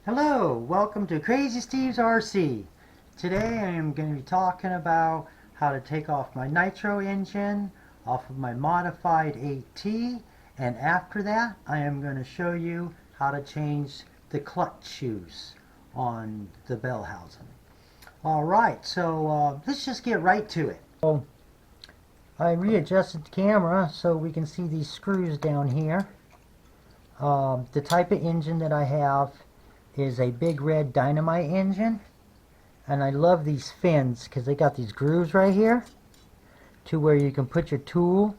Hello, welcome to Crazy Steve's RC. Today I am going to be talking about how to take off my nitro engine off of my modified 8T, and after that I am going to show you how to change the clutch shoes on the bell housing. Alright, so let's just get right to it. So I readjusted the camera so we can see these screws down here. The type of engine that I have is a big red dynamite engine, and I love these fins because they got these grooves right here to where you can put your tool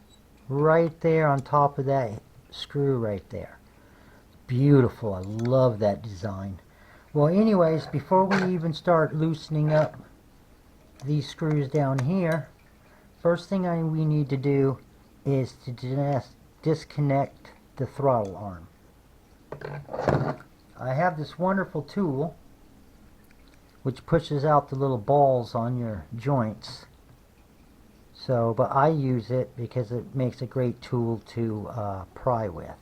right there on top of that screw right there. Beautiful. I love that design. Well, anyways, before we even start loosening up these screws down here, first thing we need to do is to just disconnect the throttle arm. I have this wonderful tool which pushes out the little balls on your joints. But I use it because it makes a great tool to pry with.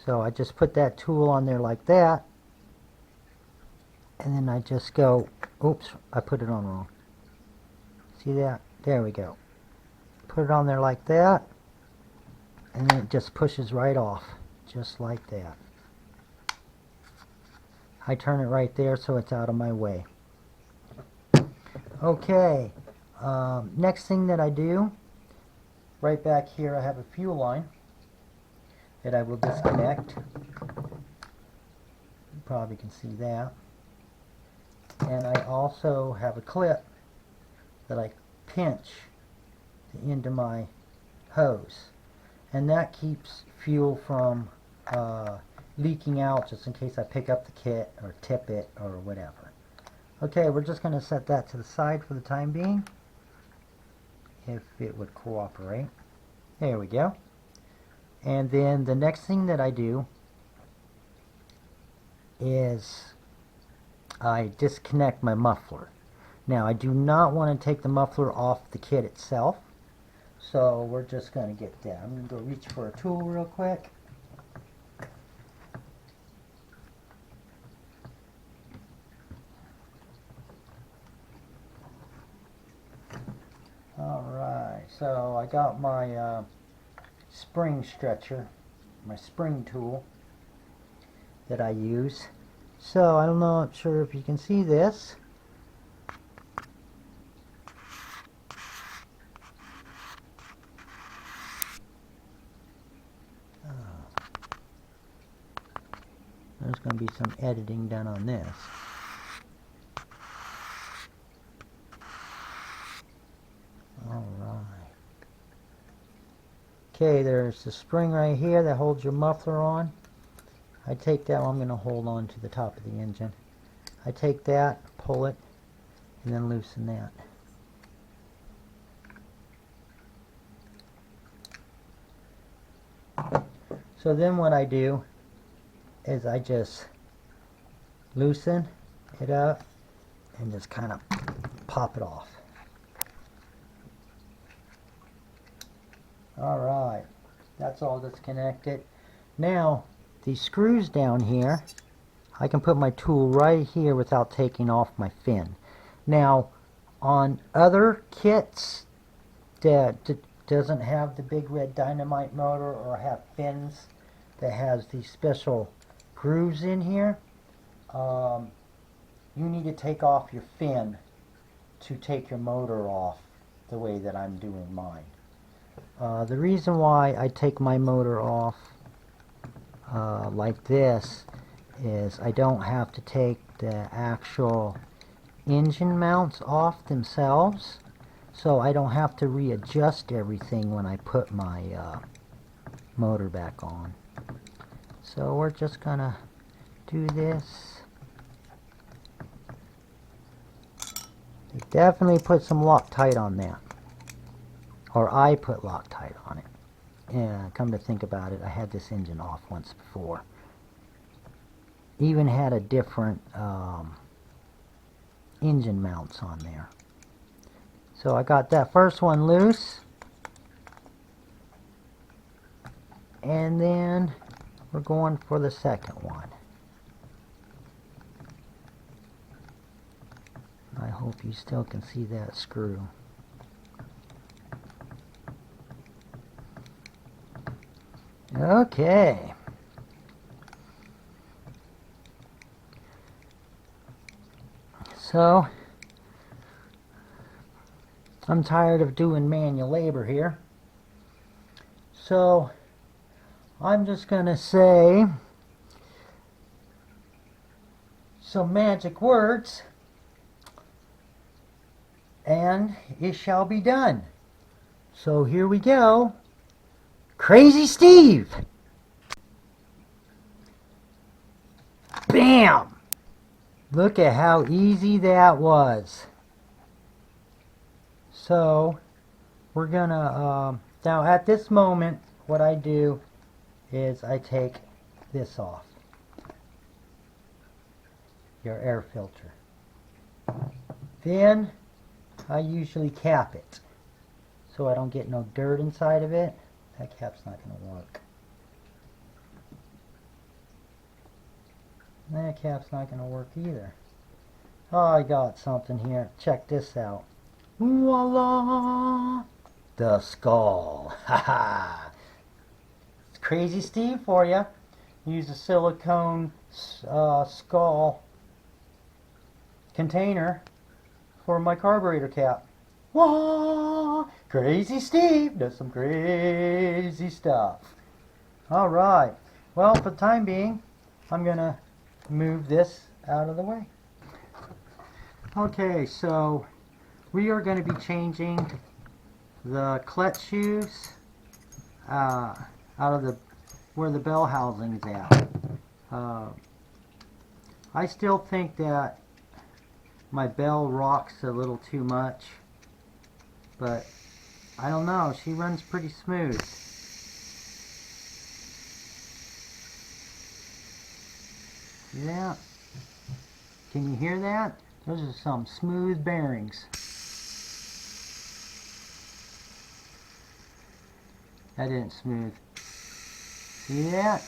So I just put that tool on there like that, and then I just go, oops, I put it on wrong. See that? There we go. Put it on there like that, and then it just pushes right off, just like that. I turn it right there so it's out of my way. Okay, next thing that I do, right back here I have a fuel line that I will disconnect. You probably can see that. And I also have a clip that I pinch the end of my hose, and that keeps fuel from leaking out just in case I pick up the kit or tip it or whatever. Okay, we're just going to set that to the side for the time being, if it would cooperate. There we go. And then the next thing that I do is I disconnect my muffler. Now I do not want to take the muffler off the kit itself, so we're just going to get that. I'm going to go reach for a tool real quick. Alright, so I got my spring stretcher, my spring tool that I use. So I don't know, I'm sure if you can see this. There's going to be some editing done on this. Alright. Okay, there's the spring right here that holds your muffler on. I take that one, I'm going to hold on to the top of the engine. I take that, pull it, and then loosen that. So then what I do is I just loosen it up and just kind of pop it off. Alright, that's all disconnected. Now, these screws down here, I can put my tool right here without taking off my fin. Now, on other kits that doesn't have the big red dynamite motor or have fins that has these special grooves in here, you need to take off your fin to take your motor off the way that I'm doing mine. The reason why I take my motor off like this is I don't have to take the actual engine mounts off themselves, so I don't have to readjust everything when I put my motor back on. So we're just gonna do this. They definitely put some Loctite on that, or I put Loctite on it. Yeah, come to think about it, I had this engine off once before. Even had a different engine mounts on there. So I got that first one loose, and then we're going for the second one. I hope you still can see that screw. Okay. So, I'm tired of doing manual labor here. So, I'm just going to say some magic words, and it shall be done. So here we go. Crazy Steve! Bam! Look at how easy that was. So, we're gonna, now at this moment, what I do is I take this off. Your air filter. Then, I usually cap it, so I don't get no dirt inside of it. That cap's not going to work. That cap's not going to work either. Oh, I got something here. Check this out. Voila! The skull. Haha! It's Crazy Steve for you. Use a silicone skull container for my carburetor cap. Wah! Crazy Steve does some crazy stuff. Alright, well, for the time being, I'm going to move this out of the way. Okay, so we are going to be changing the clutch shoes out of the where the bell housing is at. I still think that my bell rocks a little too much, but I don't know, she runs pretty smooth. See that? Can you hear that? Those are some smooth bearings. That isn't smooth. See that?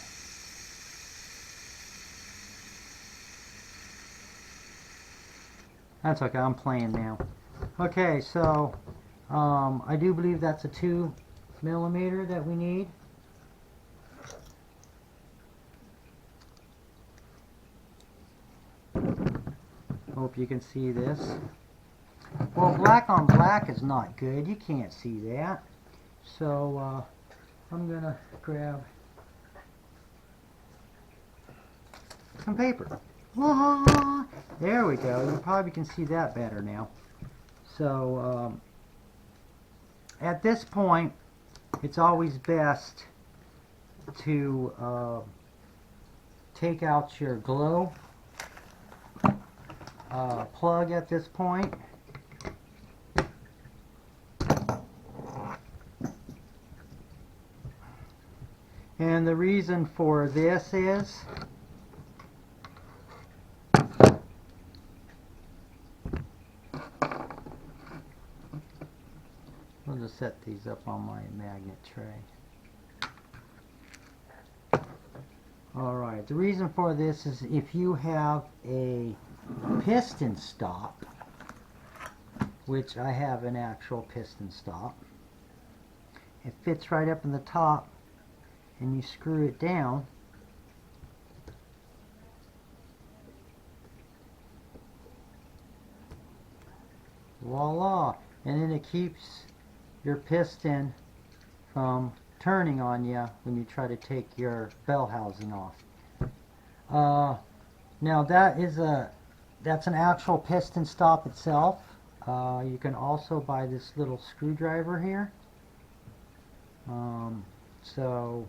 That's okay, I'm playing now. Okay, so I do believe that's a 2mm that we need. Hope you can see this. Well, black on black is not good. You can't see that. So I'm gonna grab some paper. There we go. You probably can see that better now. So at this point, it's always best to take out your glow plug at this point. And the reason for this is I'll just set these up on my magnet tray. Alright, the reason for this is if you have a piston stop, which I have an actual piston stop, it fits right up in the top and you screw it down, voila, and then it keeps your piston from turning on you when you try to take your bell housing off. Now that's an actual piston stop itself. You can also buy this little screwdriver here. So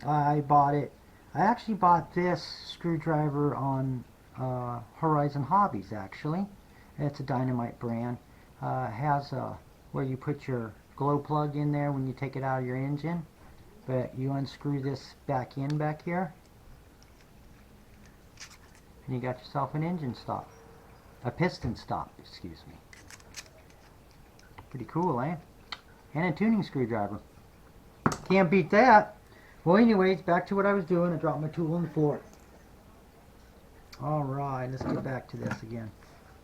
I bought it. I actually bought this screwdriver on Horizon Hobbies actually. It's a Dynamite brand. It has where you put your glow plug in there when you take it out of your engine, but you unscrew this back here and you got yourself an engine stop, a piston stop, excuse me. Pretty cool, eh? And a tuning screwdriver. Can't beat that. Well, anyways, back to what I was doing. I dropped my tool on the floor. Alright, let's get back to this again.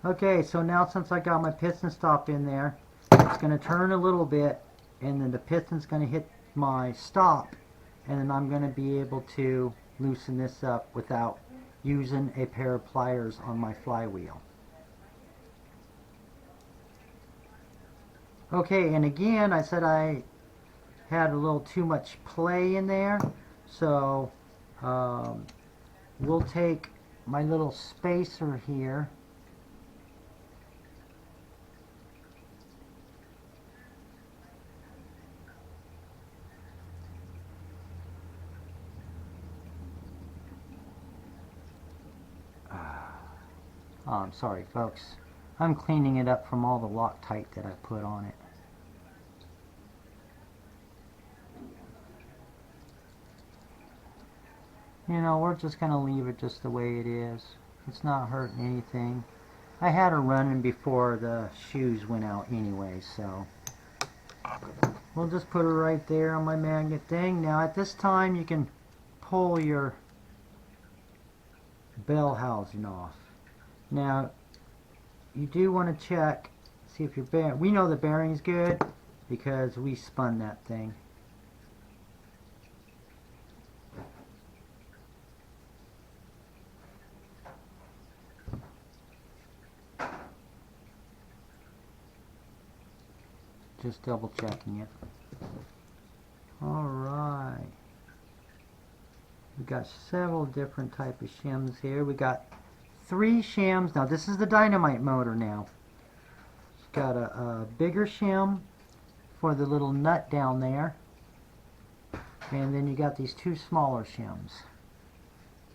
Okay, so now since I got my piston stop in there, it's going to turn a little bit, and then the piston's going to hit my stop, and then I'm going to be able to loosen this up without using a pair of pliers on my flywheel. Okay, and again, I said I had a little too much play in there, so we'll take my little spacer here. Oh, I'm sorry, folks. I'm cleaning it up from all the Loctite that I put on it. You know, we're just going to leave it just the way it is. It's not hurting anything. I had her running before the shoes went out anyway, so we'll just put her right there on my magnet thing. Now at this time you can pull your bell housing off. Now you do want to check, see if your bearing, we know the bearing's good because we spun that thing. Just double checking it. Alright. We've got several different type of shims here. We got 3 shims. Now this is the dynamite motor now. It's got a bigger shim for the little nut down there. And then you got these 2 smaller shims.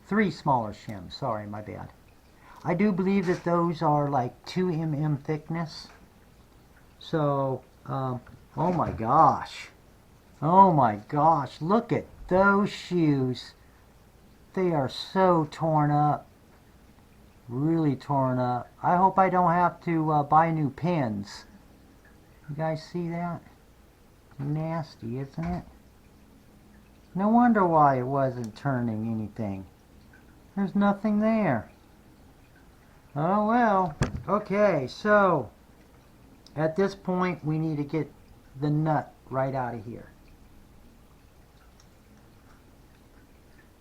3 smaller shims. Sorry, my bad. I do believe that those are like 2 mm thickness. So, oh my gosh. Oh my gosh. Look at those shoes. They are so torn up. Really torn up. I hope I don't have to buy new pins. You guys see that? Nasty, isn't it? No wonder why it wasn't turning anything. There's nothing there. Oh well. Okay, so at this point we need to get the nut right out of here.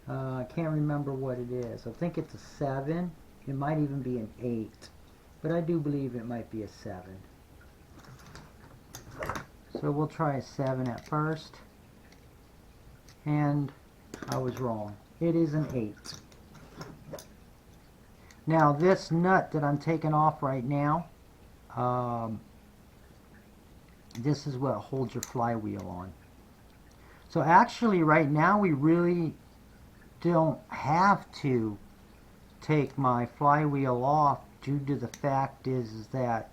I can't remember what it is. I think it's a 7. It might even be an 8. But I do believe it might be a 7. So we'll try a 7 at first. And I was wrong. It is an 8. Now this nut that I'm taking off right now, this is what holds your flywheel on. So actually right now we really don't have to take my flywheel off due to the fact is that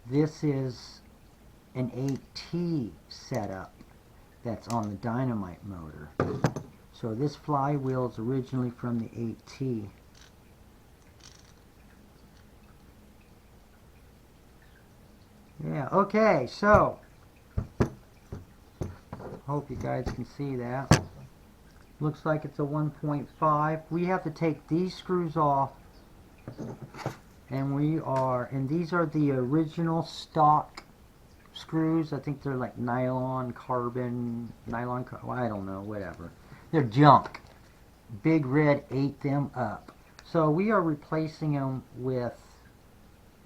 this is an 8T setup that's on the dynamite motor. So this flywheel is originally from the 8T. Yeah, okay, so hope you guys can see that. Looks like it's a 1.5. We have to take these screws off, and these are the original stock screws. I think they're like nylon, well, I don't know, whatever. They're junk. Big Red ate them up. So we are replacing them with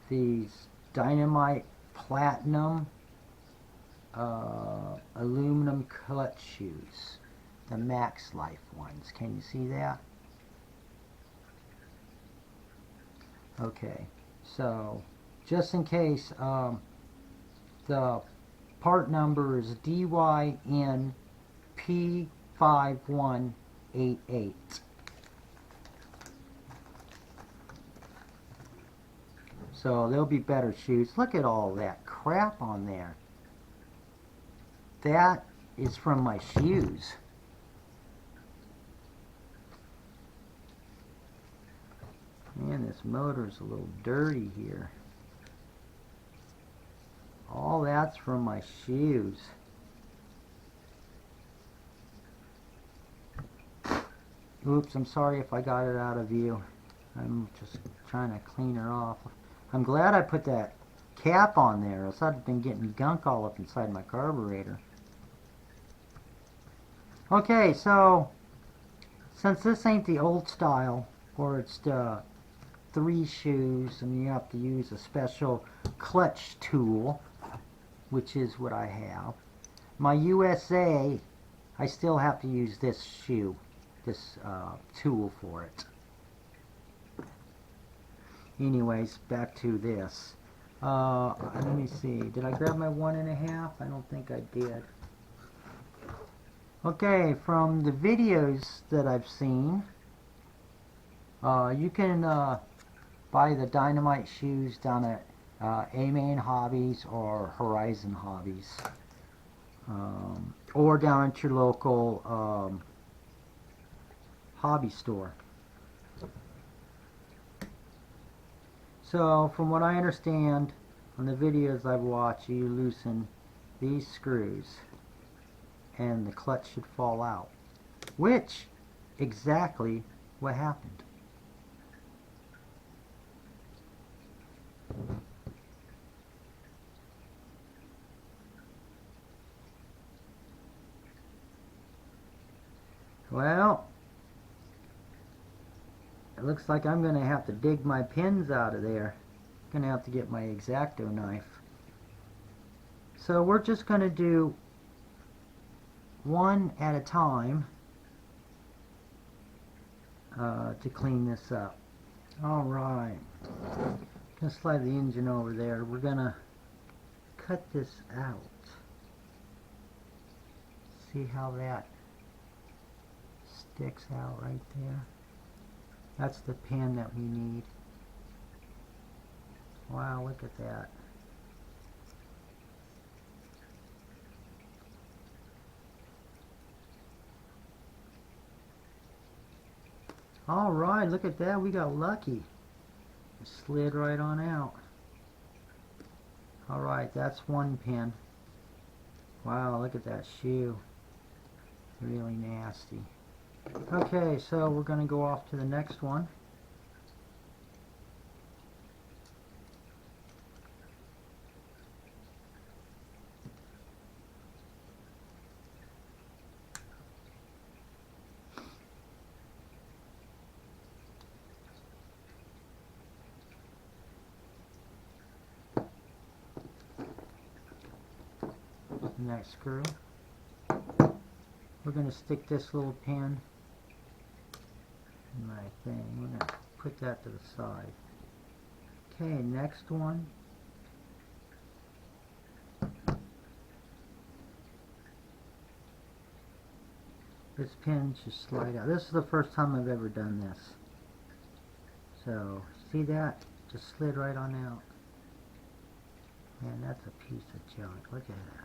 these Dynamite Platinum aluminum clutch shoes. The Max Life ones. Can you see that? Okay, so just in case, the part number is DYNP5188. So there'll be better shoes. Look at all that crap on there. That is from my shoes. Man, this motor's a little dirty here. All that's from my shoes. Oops, I'm sorry if I got it out of view. I'm just trying to clean her off. I'm glad I put that cap on there, else I'd have been getting gunk all up inside my carburetor. Okay, so since this ain't the old style, or it's the 3 shoes, and you have to use a special clutch tool, which is what I have. My USA, I still have to use this shoe, this tool for it. Anyways, back to this. Let me see. Did I grab my 1.5? I don't think I did. Okay, from the videos that I've seen, you can buy the Dynamite shoes down at A-Main Hobbies or Horizon Hobbies, or down at your local hobby store. So from what I understand on the videos I've watched, you loosen these screws and the clutch should fall out, which exactly what happened. Well, it looks like I'm going to have to dig my pins out of there. I'm going to have to get my X-Acto knife. So we're just going to do one at a time to clean this up. Alright, going to slide the engine over there. We're going to cut this out. See how that sticks out right there? That's the pin that we need. Wow, look at that. Alright, look at that. We got lucky. It slid right on out. Alright, that's one pin. Wow, look at that shoe. Really nasty. Okay, so we're going to go off to the next one. Next screw. We're going to stick this little pin in my thing. We're going to put that to the side. Okay, next one. This pin should slide out. This is the first time I've ever done this. So, see that? Just slid right on out. Man, that's a piece of junk. Look at that.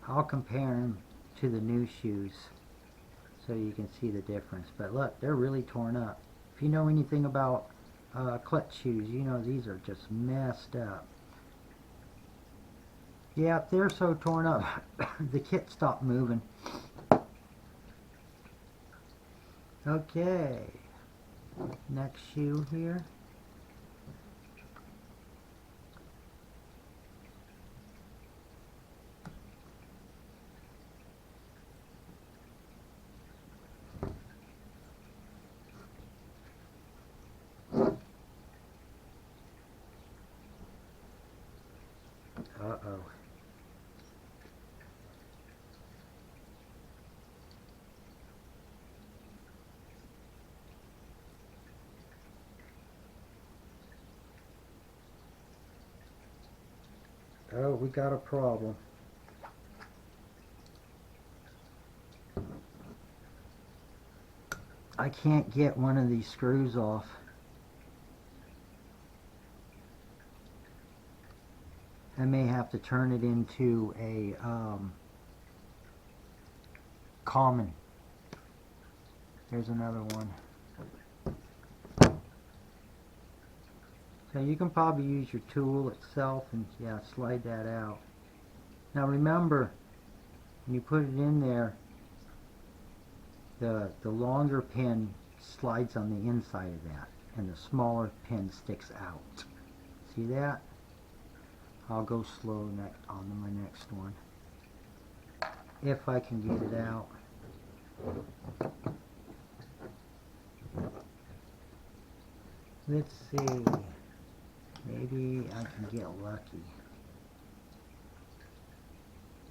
I'll compare them to the new shoes so you can see the difference. But look, they're really torn up. If you know anything about clutch shoes, you know these are just messed up. Yeah, they're so torn up, the kit stopped moving. Okay, next shoe here. Uh-oh. Oh, we got a problem. I can't get one of these screws off. I may have to turn it into a common. There's another one. So you can probably use your tool itself and yeah, slide that out. Now remember, when you put it in there, the longer pin slides on the inside of that, and the smaller pin sticks out. See that? I'll go slow on my next one, if I can get it out. Let's see. Maybe I can get lucky.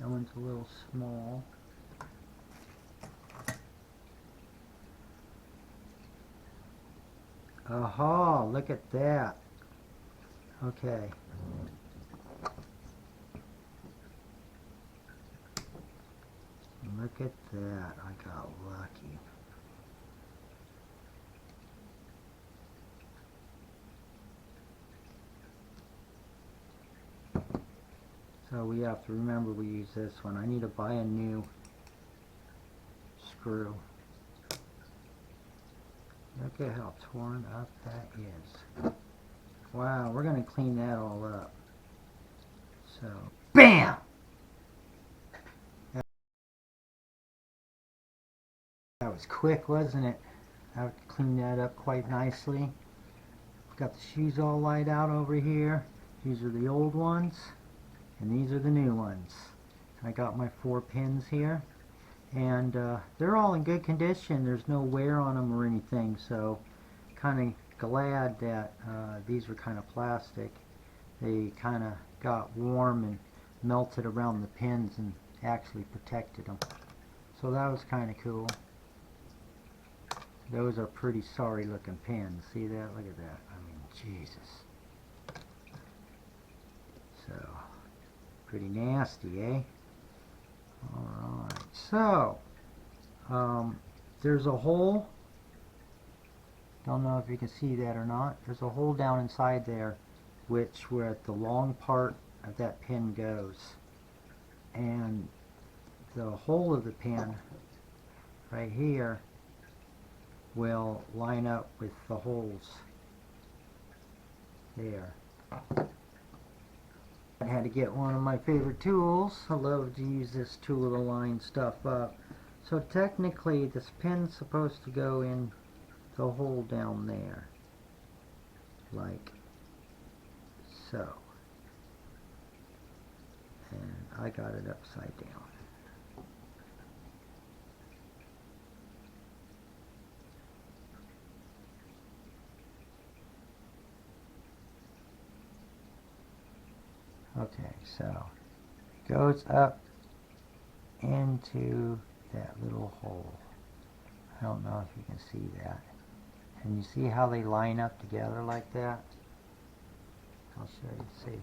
That one's a little small. Aha, look at that. Okay. Look at that. I got lucky. So we have to remember we use this one. I need to buy a new screw. Look at how torn up that is. Wow, we're going to clean that all up. So, BAM! That was quick, wasn't it? I cleaned that up quite nicely. Got the shoes all laid out over here. These are the old ones, and these are the new ones. I got my 4 pins here, and they're all in good condition. There's no wear on them or anything, so kind of glad that these were kind of plastic. They kind of got warm and melted around the pins and actually protected them. So that was kind of cool. Those are pretty sorry looking pins. See that? Look at that. I mean, Jesus. So, pretty nasty, eh? Alright, so, there's a hole. Don't know if you can see that or not. There's a hole down inside there, where the long part of that pin goes. And the hole of the pin, right here, will line up with the holes there. I had to get one of my favorite tools. I love to use this tool to line stuff up. So technically this pin's supposed to go in the hole down there, like so. And I got it upside down. Okay, so goes up into that little hole. I don't know if you can see that. And you see how they line up together like that? I'll show you. See.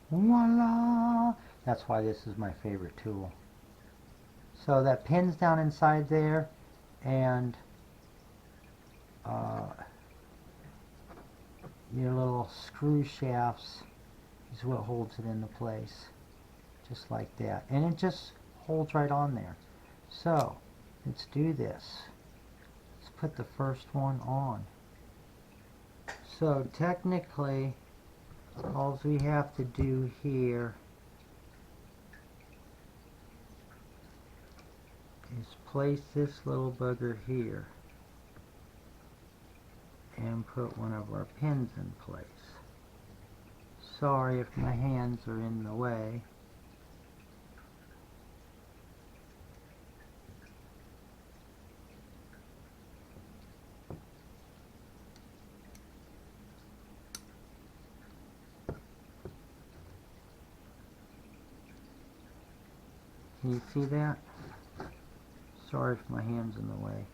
Voila! That's why this is my favorite tool. So that pin's down inside there, and your little screw shafts is what holds it into place, just like that. And it just holds right on there. So let's do this. Let's put the first one on. So technically, all we have to do here is place this little bugger here and put one of our pins in place. Sorry if my hands are in the way. Can you see that? Sorry if my hand's in the way.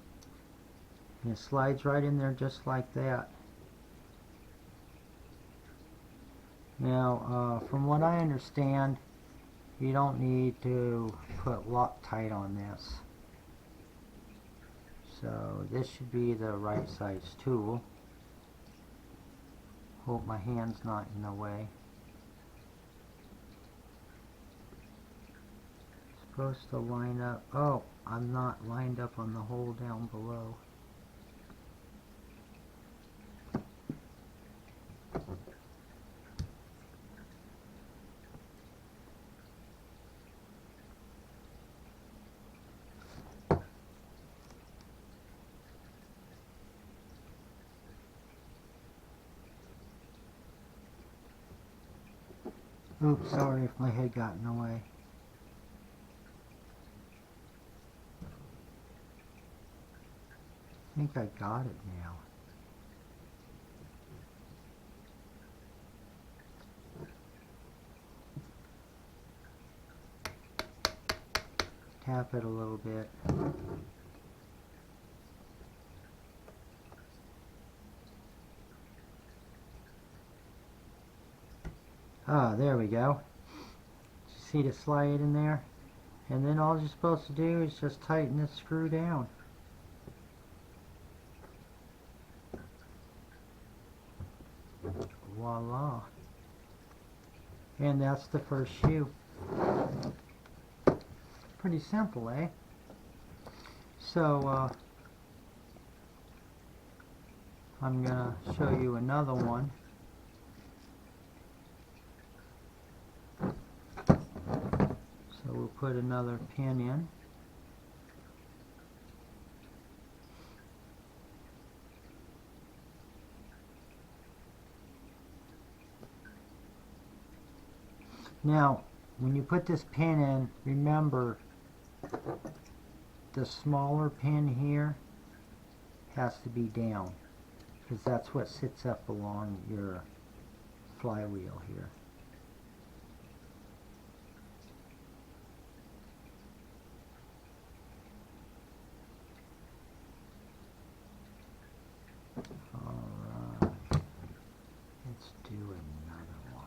And it slides right in there just like that. Now, from what I understand, you don't need to put Loctite on this. So this should be the right size tool. Hope my hand's not in the way. Supposed to line up. Oh, I'm not lined up on the hole down below. Oops, sorry if my head got in the way. I think I got it now. Tap it a little bit. Ah, there we go. You see the slide in there? And then all you're supposed to do is just tighten this screw down. Voila. And that's the first shoe. Pretty simple, eh? So, I'm gonna show you another one. So we'll put another pin in. Now, when you put this pin in, remember the smaller pin here has to be down, because that's what sits up along your flywheel here. Alright, let's do another one.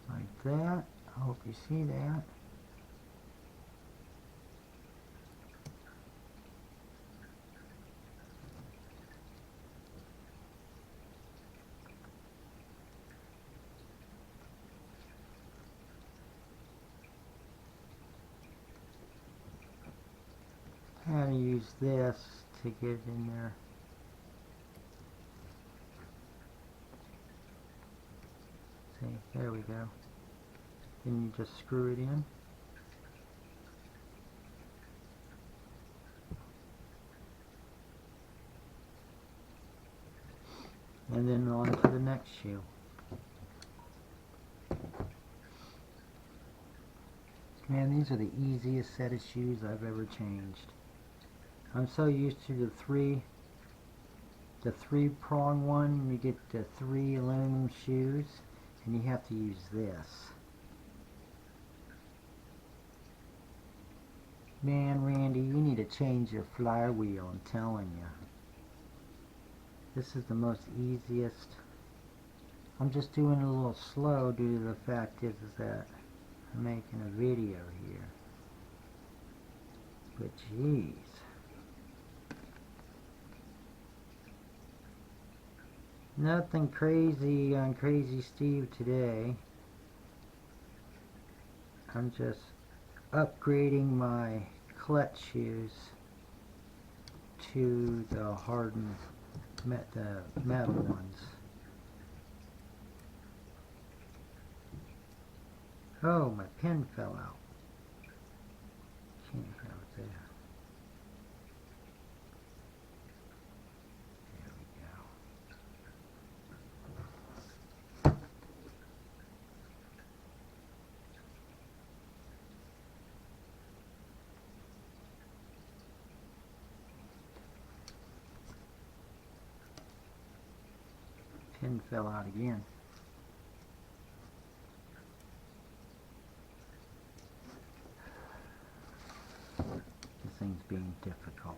Like that. I hope you see that. How to use this to get it in there. See, there we go. Then you just screw it in. And then on to the next shoe. Man, these are the easiest set of shoes I've ever changed. I'm so used to the three prong one. You get the 3 aluminum shoes, and you have to use this. Man, Randy, you need to change your flywheel, I'm telling you. This is the most easiest. I'm just doing it a little slow due to the fact is that I'm making a video here. But geez. Nothing crazy on Crazy Steve today. I'm just upgrading my clutch shoes to the hardened metal ones. Oh, my pin fell out. Can't have it there. There we go. Pin fell out again. This thing's being difficult.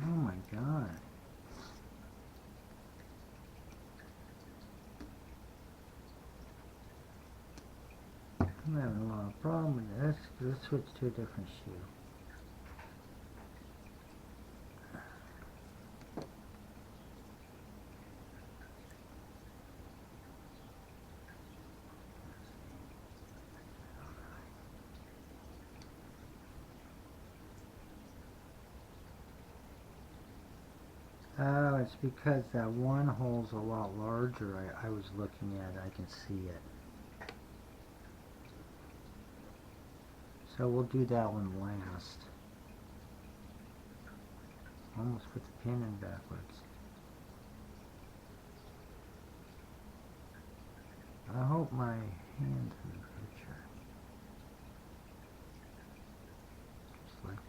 Oh my God. I'm having a lot of problem with this. Let's switch to a different shoe. it's because that one hole's a lot larger. I was looking at it. I can see it. So we'll do that one last. Almost put the pin in backwards. I hope my hand's in the picture. Just like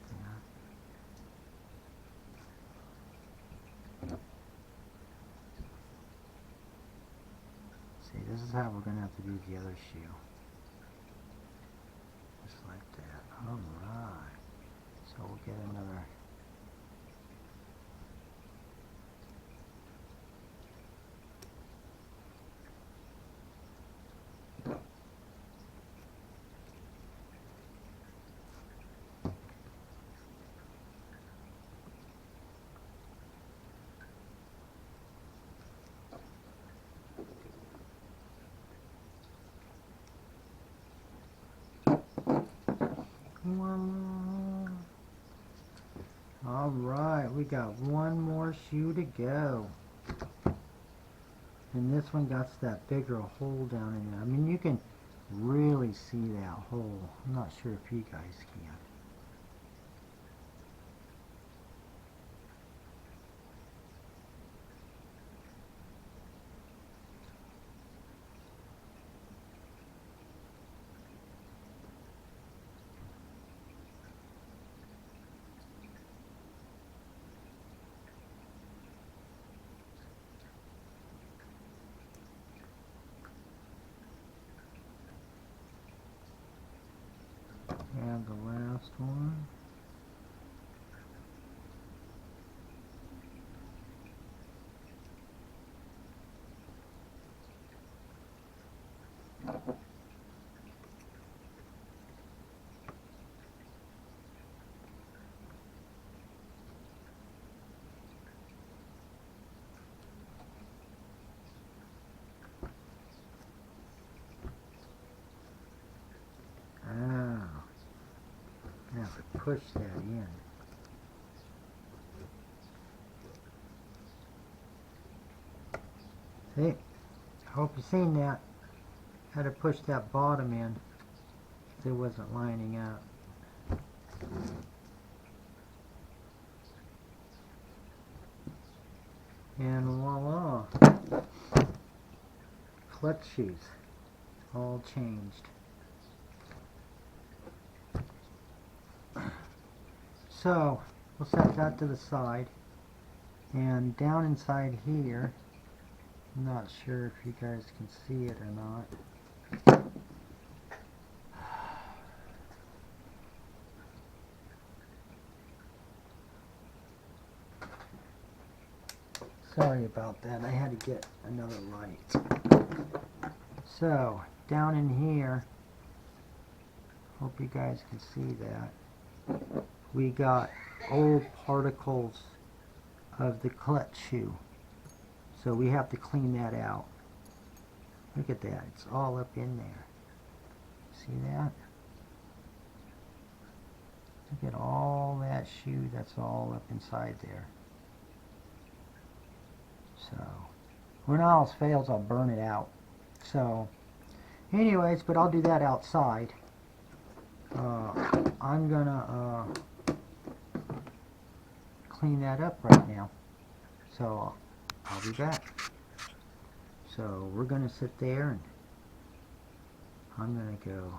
that. See, this is how we're going to have to do the other shoe. Just like that. Alright. So we'll get another. Alright, we got one more shoe to go. And this one got that bigger hole down in there. I mean, you can really see that hole. I'm not sure if you guys can. And the last one. Now to push that in. See? I hope you've seen that. Had to push that bottom in because it wasn't lining up. And voila! Clutch shoes. All changed. So, we'll set that to the side. And down inside here, I'm not sure if you guys can see it or not. Sorry about that, I had to get another light. So, down in here, hope you guys can see that. We got old particles of the clutch shoe. So we have to clean that out. Look at that, it's all up in there. See that? Look at all that shoe, that's all up inside there. So, when all else fails, I'll burn it out. So, anyways, but I'll do that outside. I'm gonna clean that up right now. So, I'll be back. So, we're gonna sit there and I'm gonna go